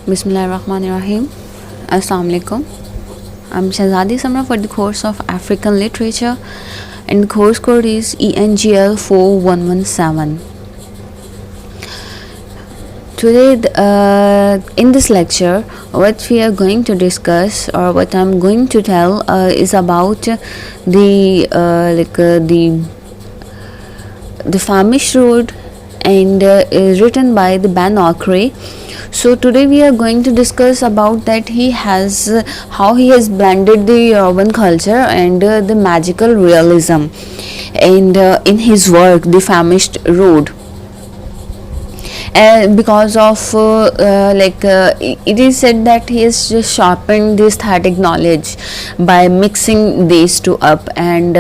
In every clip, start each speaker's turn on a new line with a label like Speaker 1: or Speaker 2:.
Speaker 1: Bismillahirrahmanirrahim. Assalamu alaikum. I'm Shahzadi Samra for the course of African Literature, and the course code is ENGL 4117. Today, in this lecture, what we are going to discuss, or what I'm going to tell, is about the Famish Road, and is written by the Ben Okri. So today we are going to discuss about that how he has blended the urban culture and the magical realism, and in his work, The Famished Road. Because of it is said that he has just sharpened the aesthetic knowledge by mixing these two up, and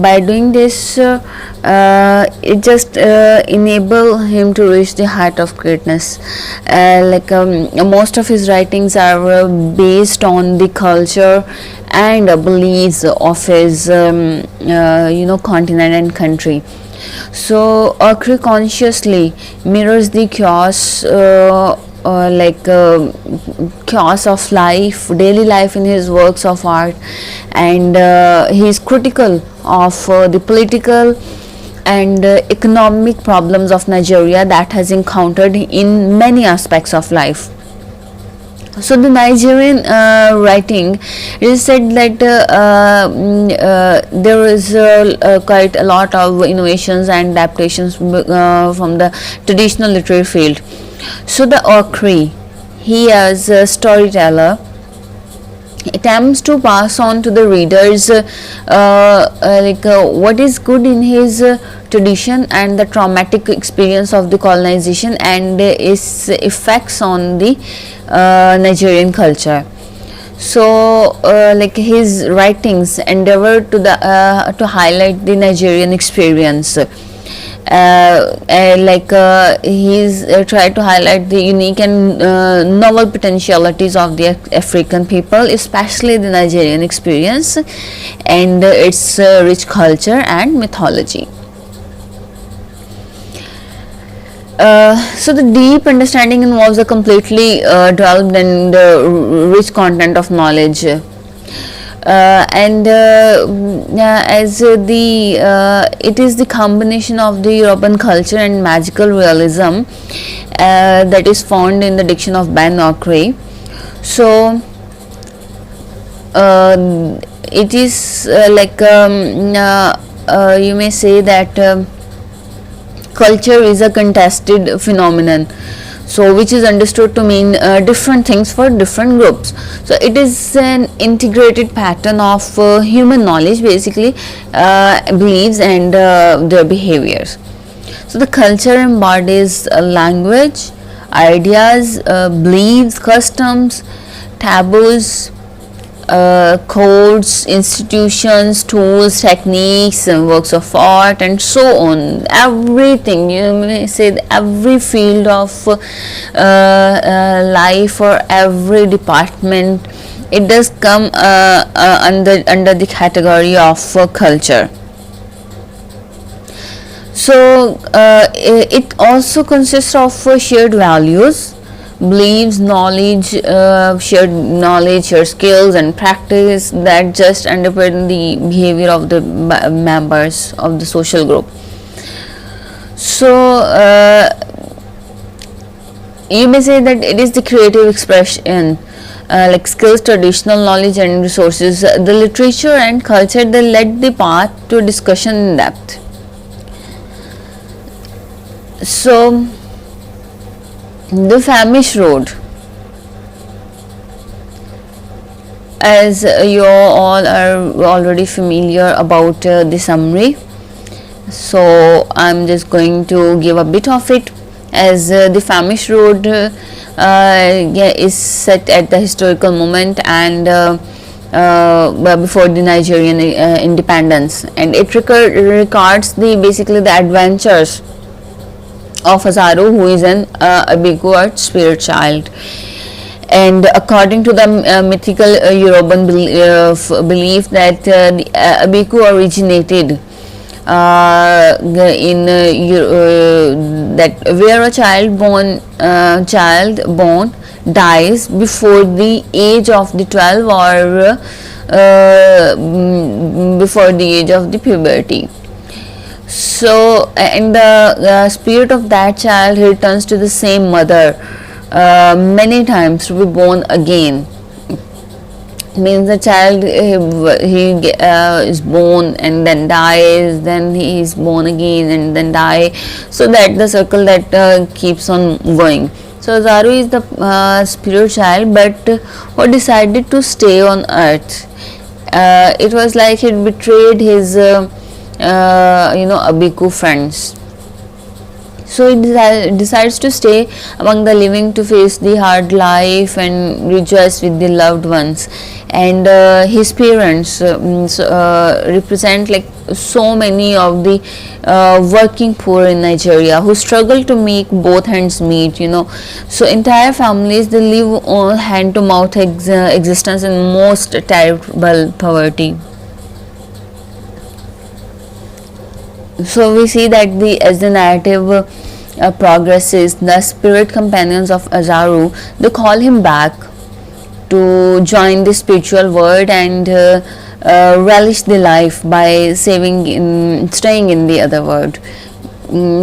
Speaker 1: by doing this, it just enable him to reach the heart of greatness. Most of his writings are based on the culture and beliefs of his continent and country. So Okri consciously mirrors the chaos of life, daily life in his works of art, and he is critical of the political and economic problems of Nigeria that has encountered in many aspects of life. So the Nigerian writing, it is said that there is quite a lot of innovations and adaptations from the traditional literary field. So the Okri, he as a storyteller, attempts to pass on to the readers what is good in his tradition and the traumatic experience of the colonization and its effects on the Nigerian culture. So his writings endeavor to highlight the Nigerian experience. He's tried to highlight the unique and novel potentialities of the African people, especially the Nigerian experience and its rich culture and mythology. So the deep understanding involves a completely developed and rich content of knowledge. It is the combination of the urban culture and magical realism that is found in the diction of Ben Okri. So it is you may say that culture is a contested phenomenon, so which is understood to mean different things for different groups. So it is an integrated pattern of human knowledge, basically beliefs and their behaviors. So the culture embodies language, ideas, beliefs, customs, taboos, codes, institutions, tools, techniques, and works of art, and so on. Everything, you may say, every field of life or every department, it does come under the category of culture. So it also consists of shared values, beliefs, knowledge, shared knowledge, shared skills and practice that just underpin the behavior of the members of the social group. So you may say that it is the creative expression, like skills, traditional knowledge and resources, the literature and culture that led the path to discussion in depth. So the Famish Road, as you all are already familiar about the summary, so I'm just going to give a bit of it. As the Famish Road is set at the historical moment and before the Nigerian independence, and it records the adventures of Azaru, who is an Abiku spirit child. And according to the mythical Yoruban belief that the Abiku originated that where a child born dies before the age of the 12 or before the age of the puberty. So and the spirit of that child returns to the same mother many times to be born again. Means the child he is born and then dies, then he is born again and then die, so that the circle that keeps on going. So Zaru is the spirit child, but who decided to stay on earth. It was like he betrayed his Abiku friends. So he decides to stay among the living to face the hard life and rejoice with the loved ones. And his parents represent like so many of the working poor in Nigeria who struggle to make both hands meet. So entire families, they live on hand to mouth existence in most terrible poverty. So we see that as the narrative progresses, the spirit companions of Azaru, they call him back to join the spiritual world and relish the life by staying in the other world.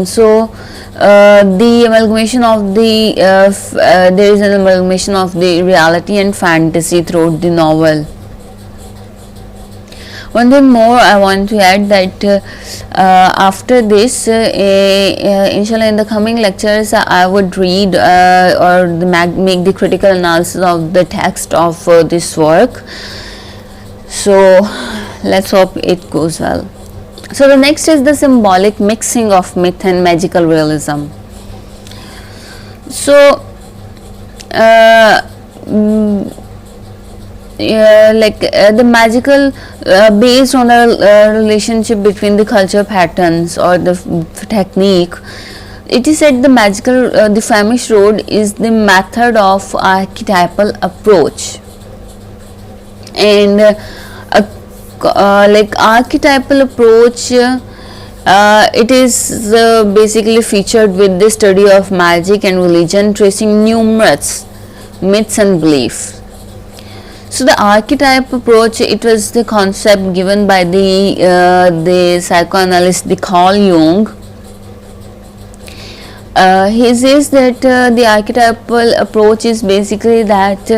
Speaker 1: So the amalgamation of the there is an amalgamation of the reality and fantasy throughout the novel. One thing more I want to add that after this, inshallah, in the coming lectures, I would read or make the critical analysis of the text of this work. So let's hope it goes well. So the next is the symbolic mixing of myth and magical realism. So the magical based on the relationship between the culture patterns or the technique. It is said the magical the Flemish road is the method of archetypal approach, and like archetypal approach it is basically featured with the study of magic and religion, tracing numerous myths and beliefs. So the archetype approach, it was the concept given by the psychoanalyst Carl Jung. He says that the archetypal approach is basically that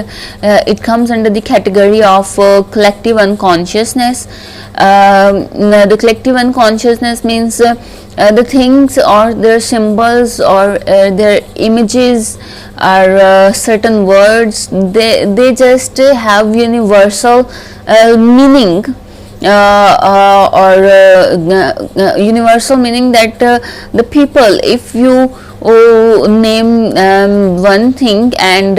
Speaker 1: it comes under the category of collective unconsciousness. The collective unconsciousness means the things or their symbols or their images are certain words, they just have universal meaning or universal meaning that the people, if you name one thing and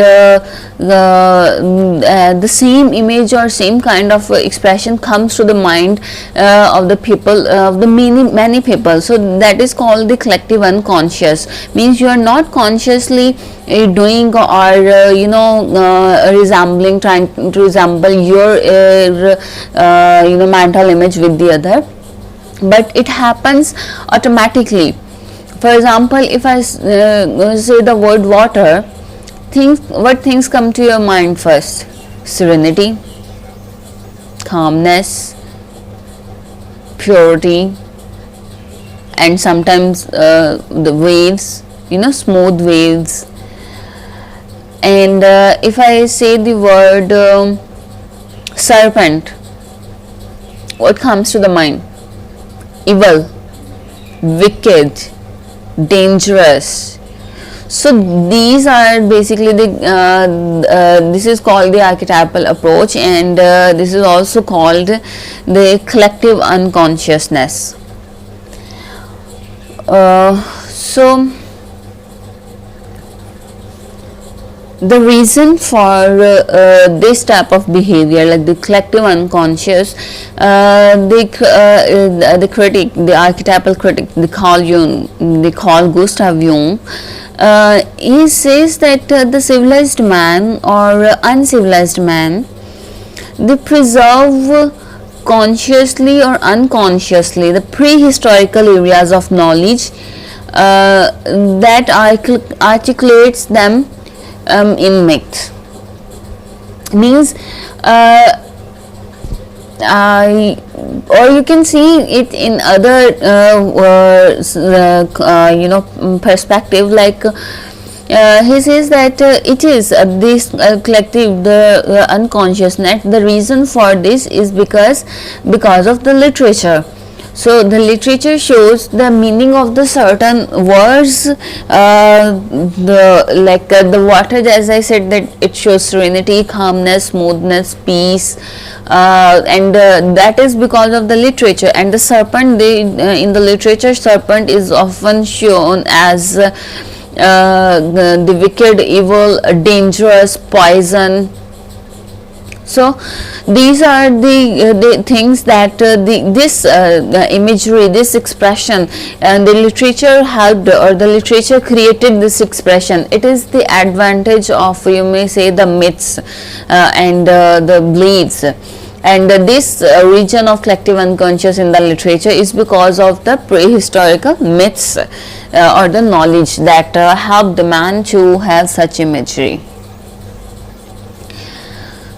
Speaker 1: the same image or same kind of expression comes to the mind of the people, of the many people, so that is called the collective unconscious. Means you are not consciously doing or trying to resemble your mental image with the other, but it happens automatically. For example, if I say the word water, what things come to your mind first? Serenity, calmness, purity, and sometimes the waves, smooth waves. And if I say the word serpent, what comes to the mind? Evil, wicked, dangerous. So these are basically this is called the archetypal approach, and this is also called the collective unconsciousness. So the reason for this type of behavior, like the collective unconscious, the critic, the archetypal critic, they call Gustav Jung, he says that the civilized man or uncivilized man, they preserve consciously or unconsciously the prehistorical areas of knowledge that articulates them in myth. Means or you can see it in other perspective, like he says that it is this collective, the unconsciousness. The reason for this is because of the literature. So the literature shows the meaning of the certain words, the water, as I said, that it shows serenity, calmness, smoothness, peace, and that is because of the literature. And the serpent, in the literature, serpent is often shown as the wicked, evil, dangerous, poison. So these are the things that this imagery, this expression, and the literature helped, or the literature created this expression. It is the advantage of, you may say, the myths and the beliefs. And this region of collective unconscious in the literature is because of the prehistorical myths or the knowledge that helped the man to have such imagery.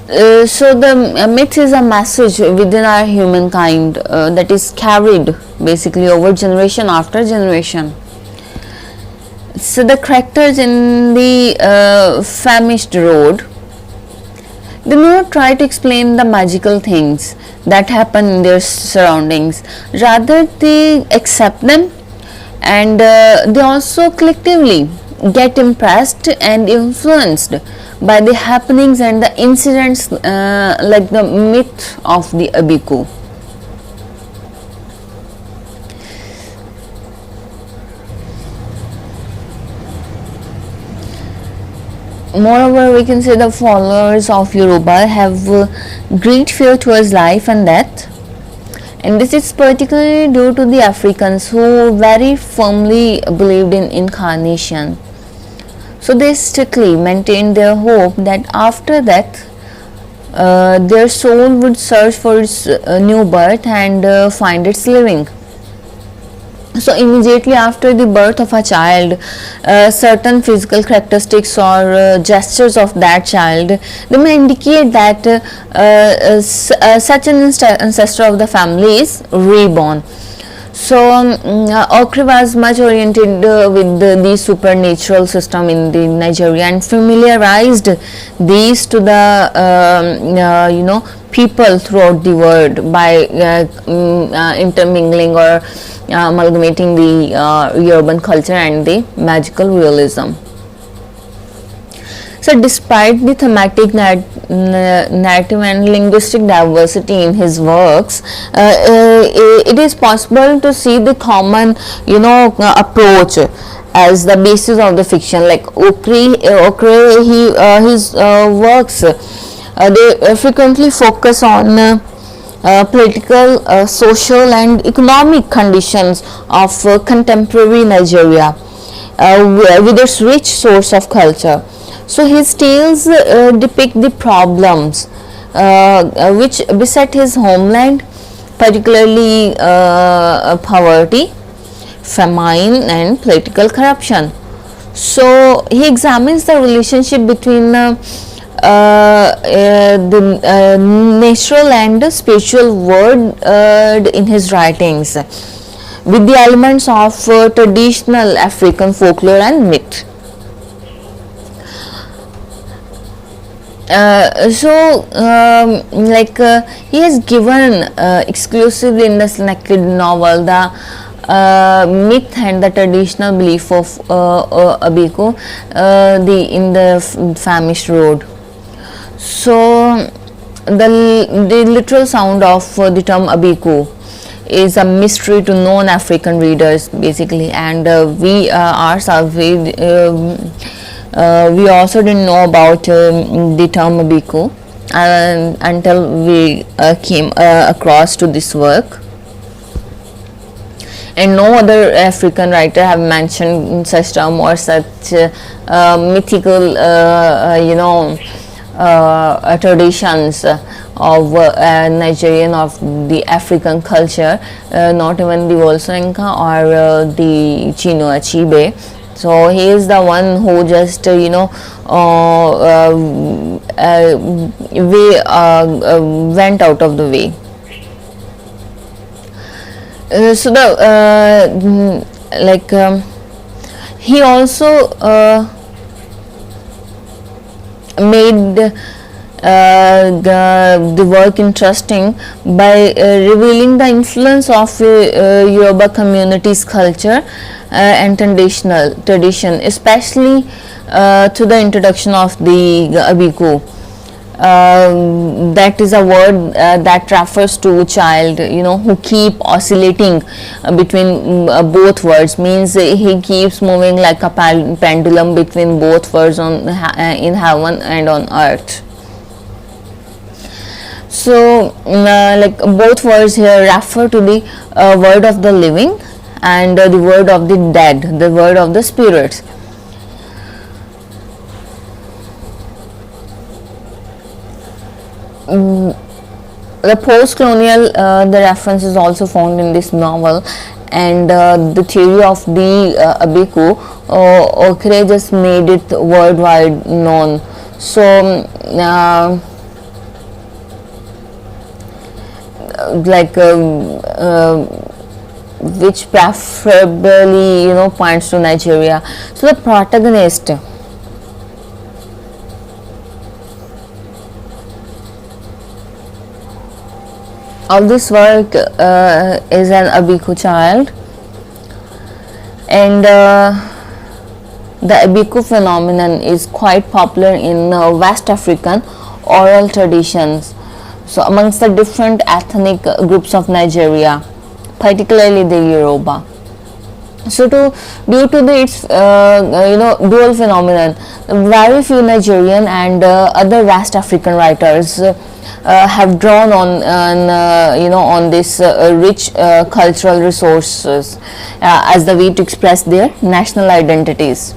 Speaker 1: So the myth is a message within our humankind that is carried basically over generation after generation. So the characters in the famished road, they do not try to explain the magical things that happen in their surroundings. Rather, they accept them, and they also collectively get impressed and influenced by the happenings and the incidents, like the myth of the Abiku. Moreover, we can say the followers of Yoruba have great fear towards life and death, and this is particularly due to the Africans who very firmly believed in incarnation. So they strictly maintained their hope that after death their soul would search for its new birth and find its living. So immediately after the birth of a child, certain physical characteristics or gestures of that child, they may indicate that such an ancestor of the family is reborn. So Okri was much oriented with the supernatural system in the Nigeria and familiarized these to the people throughout the world by intermingling or amalgamating the urban culture and the magical realism. So despite the thematic narrative and linguistic diversity in his works, it is possible to see the common approach as the basis of the fiction. Like Okri, his works, they frequently focus on political, social and economic conditions of contemporary Nigeria with its rich source of culture. So his tales depict the problems which beset his homeland, particularly poverty, famine and political corruption. So he examines the relationship between the natural and the spiritual world in his writings, with the elements of traditional African folklore and myth. He has given exclusively in the selected novel the myth and the traditional belief of Abiku in the famished road. So the literal sound of the term Abiku is a mystery to non-African readers basically, and we ourselves we also didn't know about the term Abiku until we came across to this work. And no other African writer have mentioned such term or such mythical traditions of Nigerian, of the African culture, not even the Volsoenka or the Chinua Achebe. So he is the one who just went out of the way. So the like he also made the work interesting by revealing the influence of Yoruba community's culture and tradition, especially to the introduction of the abiku. That is a word that refers to a child, who keep oscillating between both words, means he keeps moving like a pendulum between both words in heaven and on earth. So like both words here refer to the word of the living and the word of the dead, the word of the spirits. The post-colonial, the reference is also found in this novel, and the theory of the abiku, Okere just made it worldwide known. So like which preferably points to Nigeria. So the protagonist of this work is an abiku child, and the abiku phenomenon is quite popular in West African oral traditions, so amongst the different ethnic groups of Nigeria, particularly the Yoruba. So due to its dual phenomenon, very few Nigerian and other West African writers have drawn on this rich cultural resources as the way to express their national identities.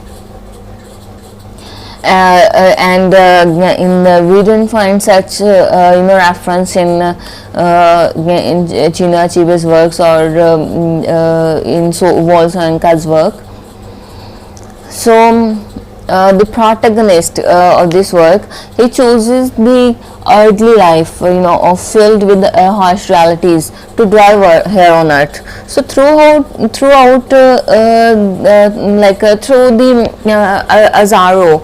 Speaker 1: And we didn't find such reference in Chinua Achebe's works or in Volsoenka's work. So the protagonist of this work, he chooses the earthly life, filled with harsh realities to drive here on earth. So throughout through the Azaro,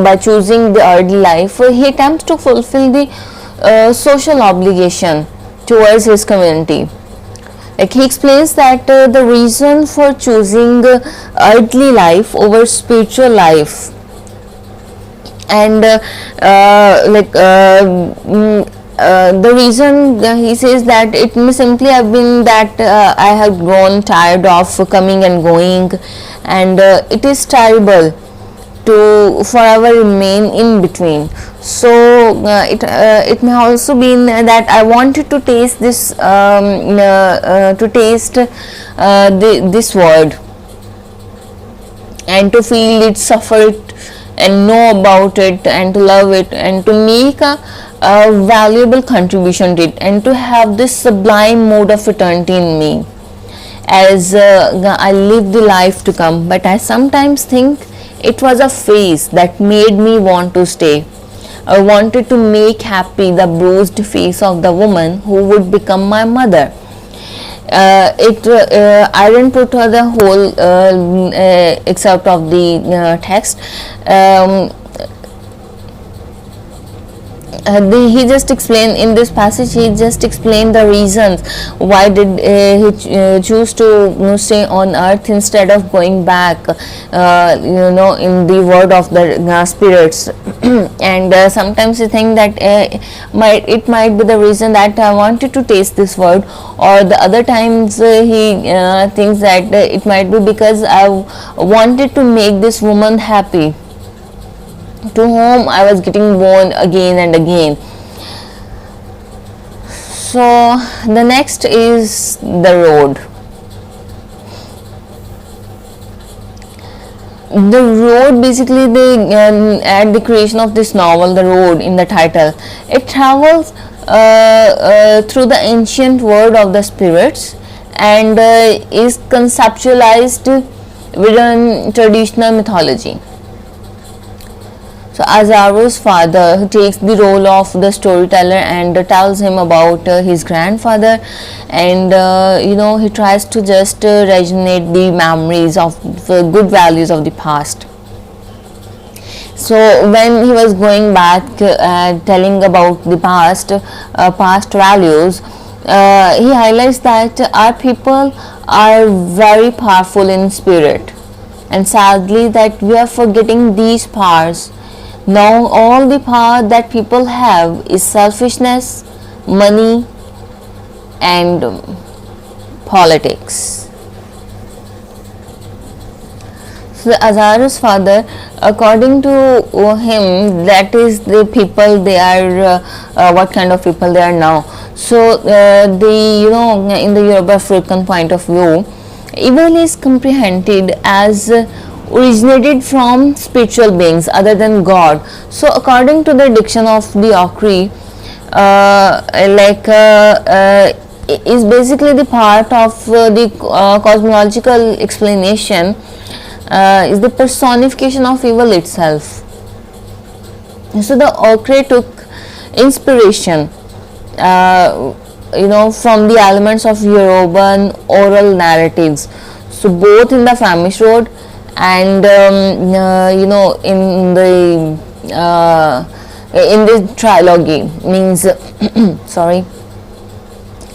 Speaker 1: by choosing the earthly life, he attempts to fulfill the social obligation towards his community. Like he explains that the reason for choosing earthly life over spiritual life, and the reason he says that it may simply have been that I have grown tired of coming and going, and it is terrible to forever remain in between. So it may also be that I wanted to taste this this word, and to feel it, suffer it, and know about it, and to love it, and to make a valuable contribution to it, and to have this sublime mode of eternity in me as I live the life to come. But I sometimes think it was a phase that made me want to stay. I wanted to make happy the bruised face of the woman who would become my mother. I didn't put her the whole excerpt of the text. He just explained in this passage, he just explained the reasons why did he choose to stay on earth instead of going back in the world of the spirits. And sometimes you think that it might be the reason that I wanted to taste this word, or the other times he thinks that it might be because I wanted to make this woman happy, to whom I was getting born again and again. So the next is the road. The road, basically, they at the creation of this novel, the road in the title, it travels through the ancient world of the spirits, and is conceptualized within traditional mythology. So Azaru's father, who takes the role of the storyteller and tells him about his grandfather, and he tries to just resonate the memories of the good values of the past. So when he was going back, telling about the past values, he highlights that our people are very powerful in spirit, and sadly that we are forgetting these powers. Now all the power that people have is selfishness, money, and politics. So Azaru's father, according to him, that is the people they are, what kind of people they are now. So in the Yoruba African point of view, evil is comprehended as originated from spiritual beings other than God. So according to the diction of the Okri, is basically the part of the cosmological explanation, is the personification of evil itself. So the Okre took inspiration from the elements of Yoruban oral narratives. So both in the Famish Road and in the trilogy, means sorry,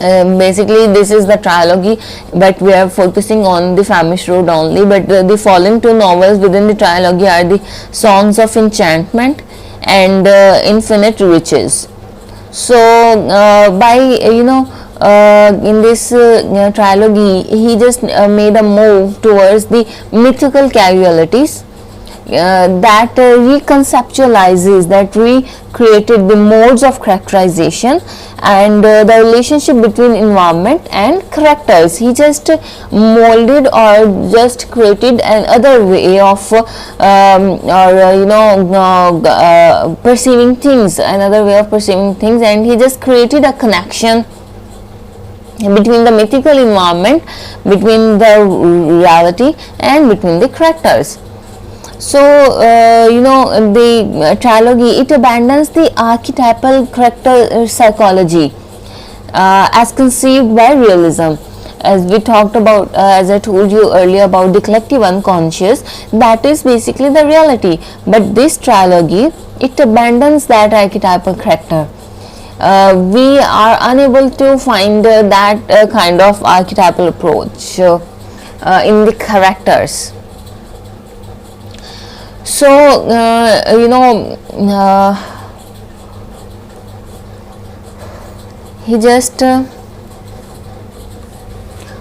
Speaker 1: basically this is the trilogy, but we are focusing on the Famish Road only. But the following two novels within the trilogy are the Songs of Enchantment and Infinite Riches. So by in this trilogy, he just made a move towards the mythical casualities that reconceptualizes, that recreated the modes of characterization and the relationship between environment and characters. He just molded or just created another way of perceiving things, another way of perceiving things, and he just created a connection between the mythical environment, between the reality, and between the characters. So the trilogy, it abandons the archetypal character psychology as conceived by realism. As we talked about, as I told you earlier about the collective unconscious, that is basically the reality. But this trilogy, it abandons that archetypal character. We are unable to find that kind of archetypal approach in the characters. So he just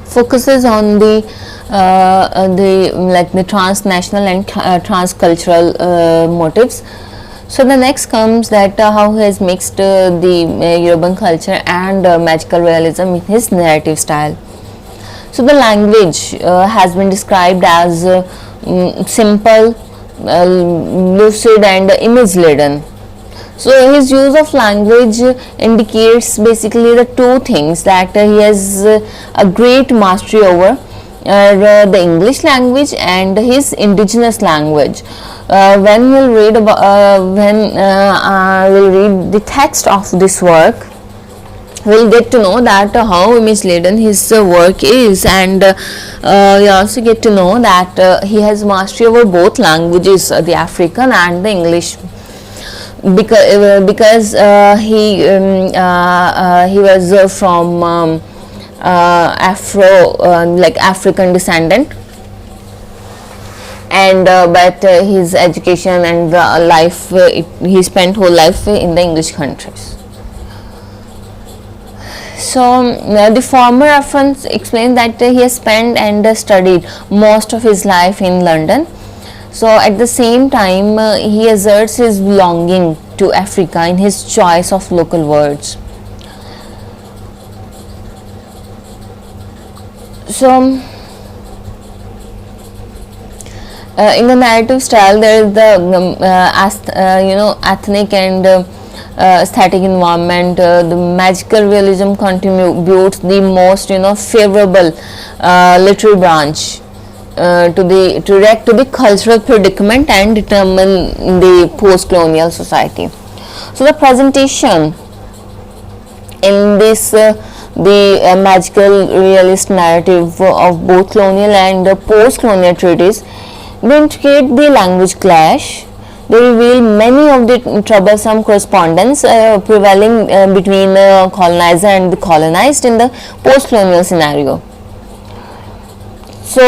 Speaker 1: focuses on the transnational and transcultural motives. So the next comes that how he has mixed the Yoruban culture and magical realism in his narrative style. So the language has been described as simple, lucid, and image laden. So his use of language indicates basically the two things, that he has a great mastery over the English language and his indigenous language. When we'll read the text of this work, we'll get to know that how image laden his work is, and we also get to know that he has mastery over both languages, the African and the English, because he was from African descendant, and but his education and life, he spent whole life in the English countries. So the former reference explains that he has spent and studied most of his life in London. So at the same time, he asserts his belonging to Africa in his choice of local words. So in the narrative style, there is the ethnic and static environment. The magical realism contributes the most favorable literary branch to react to the cultural predicament and determine the post-colonial society. So the presentation in this the magical realist narrative of both colonial and post-colonial treaties, they indicate the language clash. They reveal many of the troublesome correspondence prevailing between the colonizer and the colonized in the post-colonial scenario. So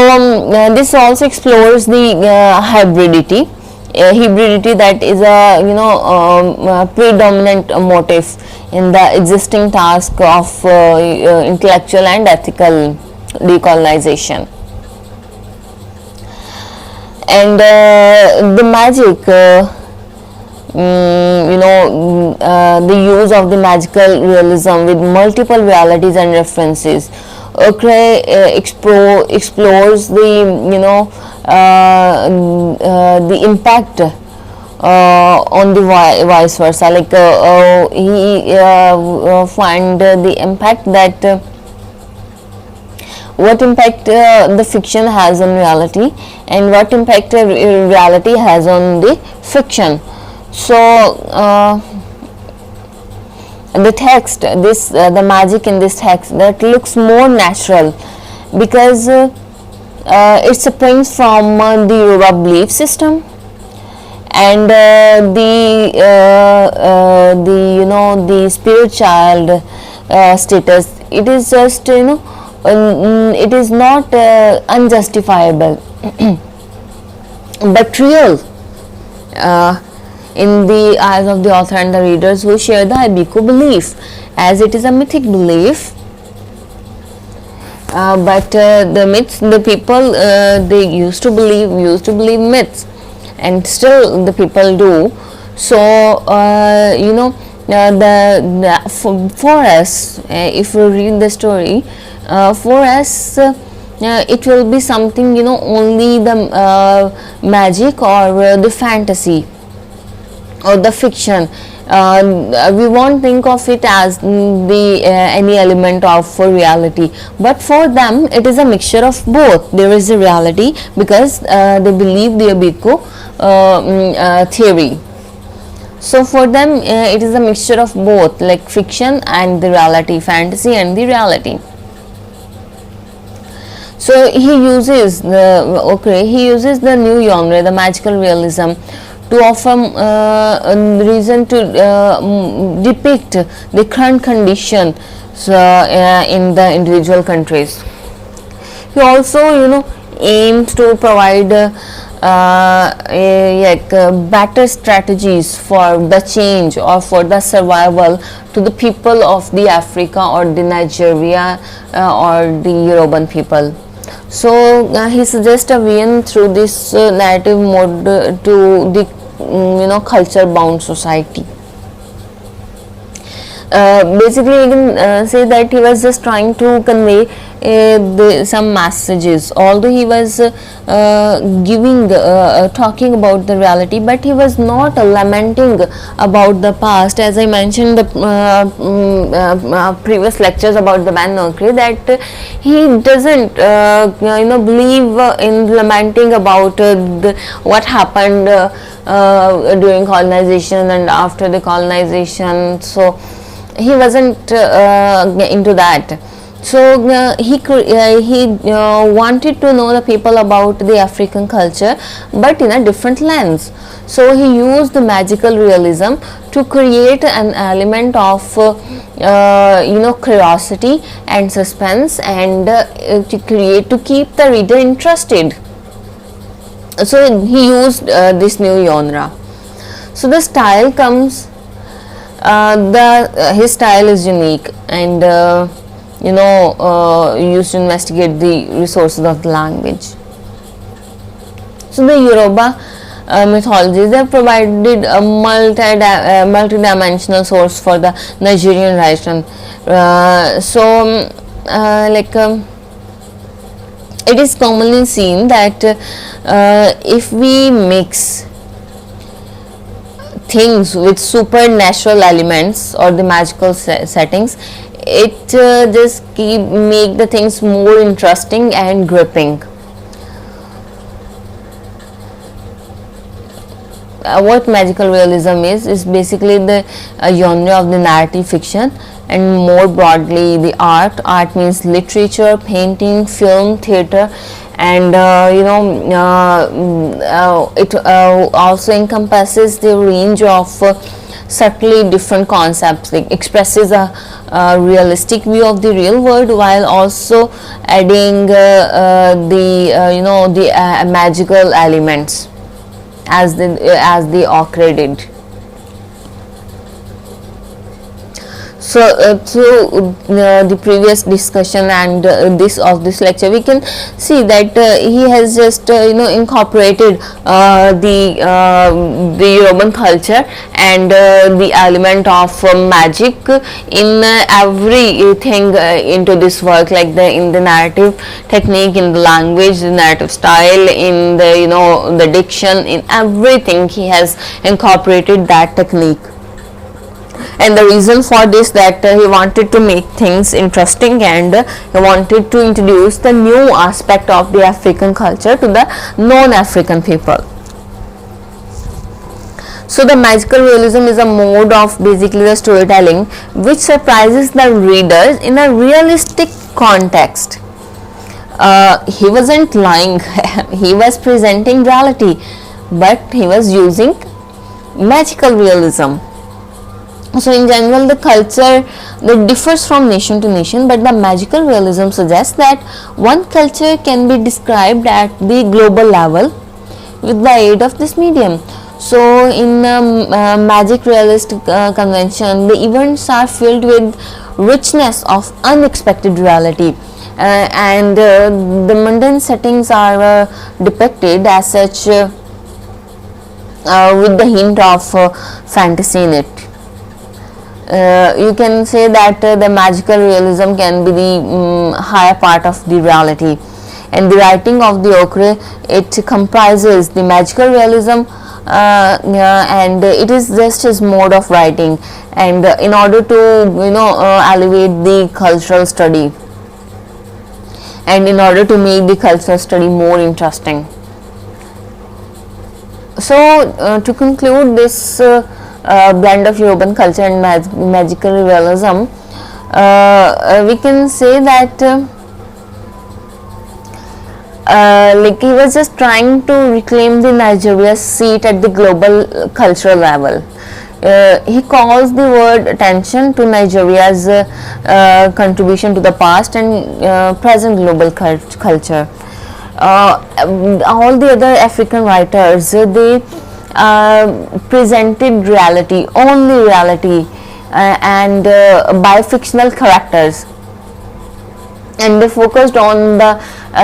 Speaker 1: this also explores the hybridity that is a predominant motif in the existing task of intellectual and ethical decolonization. And the magic, the use of the magical realism with multiple realities and references explores the impact on the vice versa. Like he find the impact that what impact the fiction has on reality and what impact reality has on the fiction. So the text, the magic in this text, that looks more natural because it springs from the Yoruba belief system and the spirit child status. It is just it is not unjustifiable but real in the eyes of the author and the readers who share the Ibiko belief, as it is a mythic belief. But the myths, the people they used to believe myths, and still the people do. So for us, if we read the story, for us it will be something only the magic or the fantasy or the fiction. We won't think of it as the any element of reality, but for them it is a mixture of both. There is a reality because they believe the Ibiko theory. So for them it is a mixture of both, like fiction and the reality, fantasy and the reality. So he uses the new genre, the magical realism, to offer reason to depict the current conditions in the individual countries. He also aims to provide better strategies for the change or for the survival to the people of the Africa or the Nigeria or the Yoruban people. So he suggests a way through this narrative mode to the culture bound society. Basically you can say that he was just trying to convey some messages, although he was talking about the reality, but he was not lamenting about the past. As I mentioned in the previous lectures about the Ben Nokri, that he doesn't believe in lamenting about what happened during colonization and after the colonization. So he wasn't into that. So he wanted to know the people about the African culture, but in a different lens. So he used the magical realism to create an element of curiosity and suspense, and to keep the reader interested. So he used this new genre. So the style comes. His style is unique and used to investigate the resources of the language. So the Yoruba mythologies, they provided a multi-dimensional source for the Nigerian tradition. It is commonly seen that if we mix things with supernatural elements or the magical settings, it just make the things more interesting and gripping. What magical realism is basically the genre of the narrative fiction, and more broadly the art means literature, painting, film, theater, and it also encompasses the range of subtly different concepts, like expresses a realistic view of the real world while also adding the magical elements as they occurred. So through the previous discussion and this lecture, we can see that he has just incorporated the Roman culture and the element of magic in everything into this work, like in the narrative technique, in the language, the narrative style, in the diction, in everything he has incorporated that technique. And the reason for this, that he wanted to make things interesting, and he wanted to introduce the new aspect of the African culture to the non-African people. So the magical realism is a mode of basically the storytelling which surprises the readers in a realistic context. He wasn't lying, he was presenting reality, but he was using magical realism. So in general, the culture that differs from nation to nation, but the magical realism suggests that one culture can be described at the global level with the aid of this medium. So in magic realist convention, the events are filled with richness of unexpected reality, and the mundane settings are depicted as such with the hint of fantasy in it. You can say that the magical realism can be the higher part of the reality, and the writing of the ochre, it comprises the magical realism, and it is just his mode of writing, and in order to elevate the cultural study, and in order to make the cultural study more interesting. So to conclude this blend of European culture and magical realism, we can say that like he was just trying to reclaim the Nigeria's seat at the global cultural level. He calls the word attention to Nigeria's contribution to the past and present global culture. All the other African writers, they presented reality, only reality, and by fictional characters, and they focused on the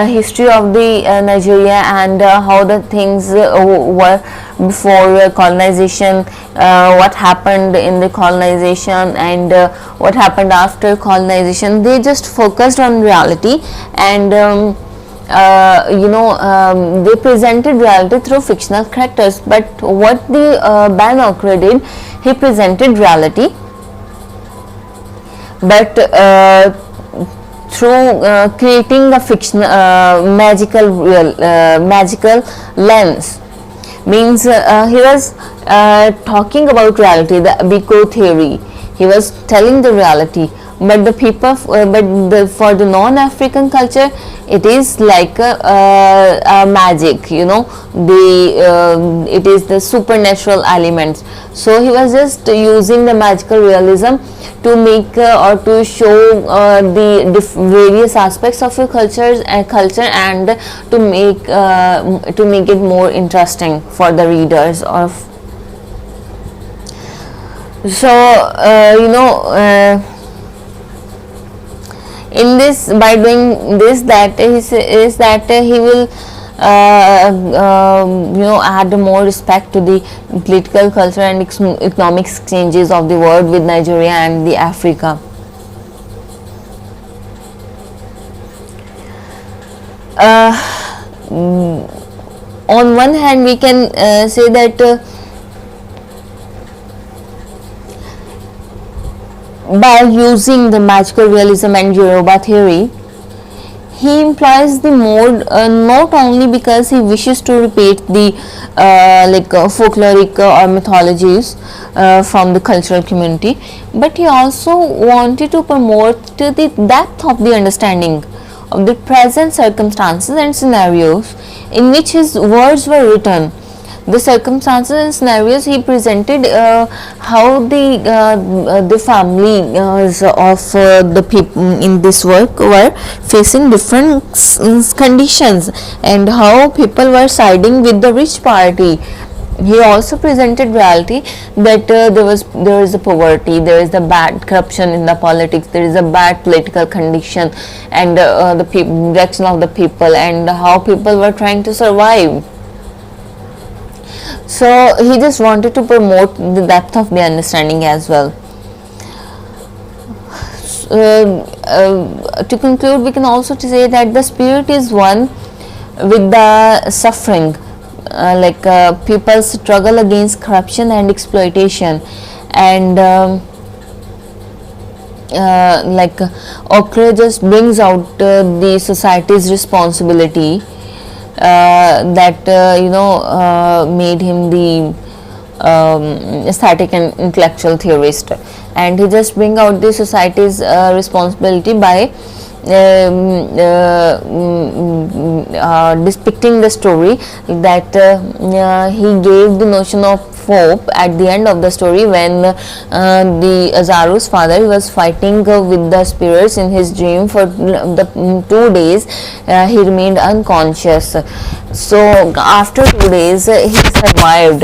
Speaker 1: history of the Nigeria and how the things were before colonization, what happened in the colonization, and what happened after colonization. They just focused on reality, and they presented reality through fictional characters. But what the Ben Okra did, he presented reality, but through creating a fiction, magical lens. Means he was talking about reality, the Biko theory. He was telling the reality, but the people, for the non-African culture, it is like a magic, it is the supernatural elements. So he was just using the magical realism to make or to show the various aspects of your culture, and to make it more interesting for the readers of. So in this, by doing this, that is that he will add more respect to the political, culture and economic exchanges of the world with Nigeria and the Africa. uh, on one hand we can say that by using the magical realism and Yoruba theory, he employs the mode not only because he wishes to repeat the folkloric or mythologies from the cultural community, but he also wanted to promote the depth of the understanding of the present circumstances and scenarios in which his words were written. The circumstances and scenarios he presented, how the family of the people in this work were facing different conditions, and how people were siding with the rich party. He also presented reality that there is a poverty, there is the bad corruption in the politics, there is a bad political condition, and the direction of the people, and how people were trying to survive. So he just wanted to promote the depth of the understanding as well. To conclude, we can also say that the spirit is one with the suffering, people struggle against corruption and exploitation, and Okra just brings out the society's responsibility that made him the static and intellectual theorist, and he just bring out the society's responsibility by depicting the story that he gave the notion of hope at the end of the story when the Azaru's father was fighting with the spirits in his dream for the 2 days. He remained unconscious. So after 2 days he survived.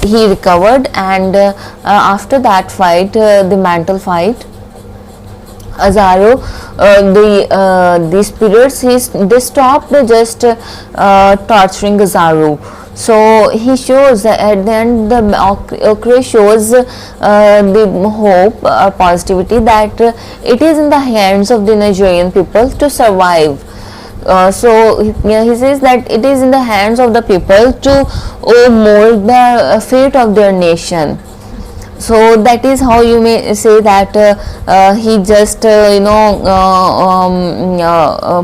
Speaker 1: He recovered, and after that fight, the mantle fight, Azaru, the spirits, they stopped just torturing Azaru. So he shows at the end, the Okra shows the hope, positivity, that it is in the hands of the Nigerian people to survive. So he says that it is in the hands of the people to mold the fate of their nation. So that is how you may say that he just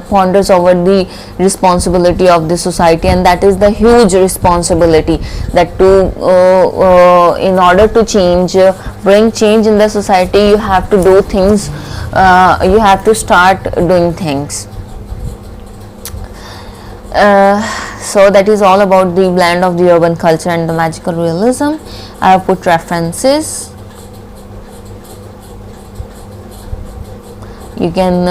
Speaker 1: ponders over the responsibility of the society, and that is the huge responsibility, that to in order to change, bring change in the society, you have to do things, you have to start doing things. So that is all about the blend of the urban culture and the magical realism. I have put references. You can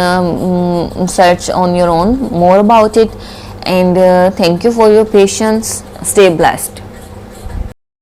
Speaker 1: search on your own more about it, and thank you for your patience. Stay blessed.